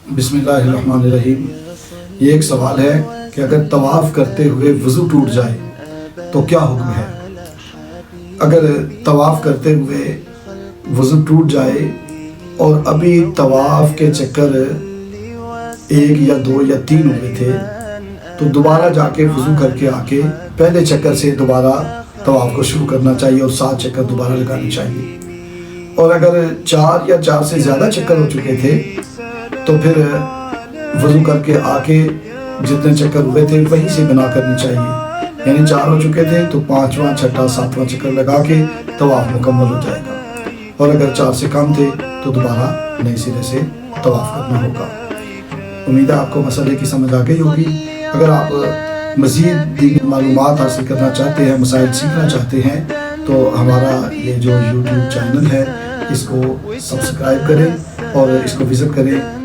बिस्मिल्लाहिर्रहमानिर्रहीम। ये एक सवाल है कि अगर तवाफ़ करते हुए वज़ू टूट जाए तो क्या हुक्म है। अगर तवाफ़ करते हुए वज़ू टूट जाए और अभी तवाफ़ के चक्कर 1 या 2 या 3 हुए थे तो दोबारा जाके वज़ू करके आके पहले चक्कर से दोबारा तवाफ़ को शुरू करना चाहिए और 7 चक्कर दोबारा लगाने चाहिए। और अगर 4 या 4 से ज़्यादा चक्कर हो चुके थे तो फिर वज़ू करके आके जितने चक्कर हुए थे वहीं से बिना करनी चाहिए। यानी 4 हो चुके थे तो 5वां 6वां 7वां चक्कर लगा के तवाफ़ मुकम्मल हो जाएगा। और अगर 4 से कम थे तो दोबारा नए सिरे से तवाफ़ करना होगा। उम्मीद है आपको मसले की समझ आ गई होगी। अगर आप मज़ीद दीनी मालूमात हासिल करना चाहते हैं, मसाइल सीखना चाहते हैं तो हमारा ये जो यूट्यूब चैनल है इसको सब्सक्राइब करें और इसको विज़िट करें।